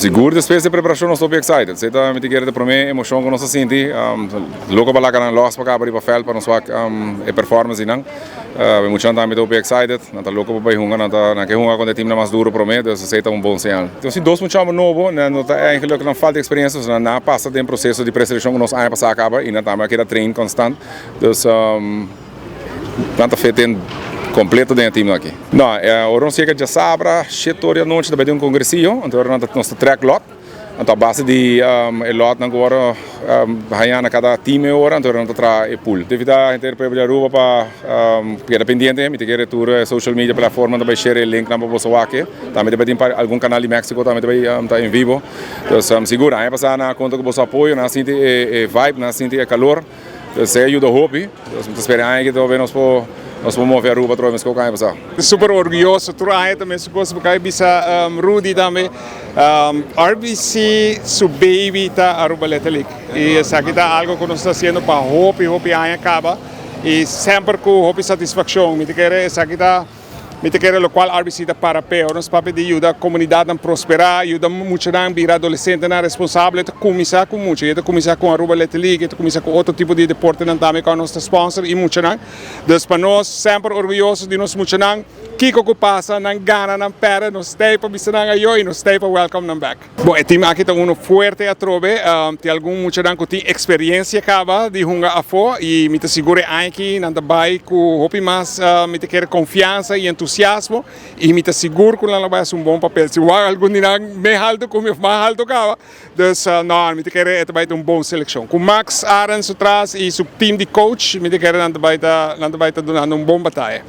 Seguro, depois da preparação, nós estamos excited. Você está me dizendo para mim, a emoção que nós sentimos, logo para lá que nós lost para cá para o papel para nós a performance não. Muito gente também está excited, nós estamos louco para ir jungar, nós queremos jungar com o time mais duro para mim, então você está bom sinal. Então se dois muito novo, nós está eigenlijk não falta experiência, nós não passa de processo de preparação que nós ainda passar acaba e nós estamos aqui a treino constante, então nós está feito completo dentro do time aqui. Não, oram chega de sabra, chetoria noite também de congressinho, então nós track lot, então a base de lot agora vai na cada time ora, então nós tra e pool. Devido a gente para ruba para pendiente, me quer tour social media plataforma também share link na para você aqui, também também tem algum canal de México também está em vivo, então seguro, aí passar na conta com você apoio, na sente vibe, na sente calor, então se ajuda o hobby, então esperamos aí que talvez nós vamos mover a rua para ver como vai passar. Super orgulhoso, trabalho também, supposto porque bisa Rudy também, RBC su baby tá a Aruba Athletic e essa aqui tá algo que nós está fazendo para hope aí acaba e sempre com hope satisfação, me quer essa aqui tá me quer o qual RBC tá para pé, nós para pedir ajuda a comunidade a prosperar, ajuda muito a virar adolescente na responsável, começar com muito, começar com a Aruba Athletic, começar com outro tipo de deporte também com nosso sponsor e muito não. Então para nós sempre orgulhosos de nós muito não. Kiko que passa, não gana, não perde, nós stay para bisnan ayo e nós stay para welcome them back. Bom, o time aqui está forte a trobe, tem algum muito não que tem experiência acaba de jungar a fo e me te seguro aqui não vai com hope mais me te quer confiança e entusiasmo e me te seguro que ela vai ser bom papel. Se vai algum dia me alto como mais alto acaba, então não me te quer vai ter bom seleção. Com Max Arens atrás e seu time de coach me te quer não vai dando bom batalha.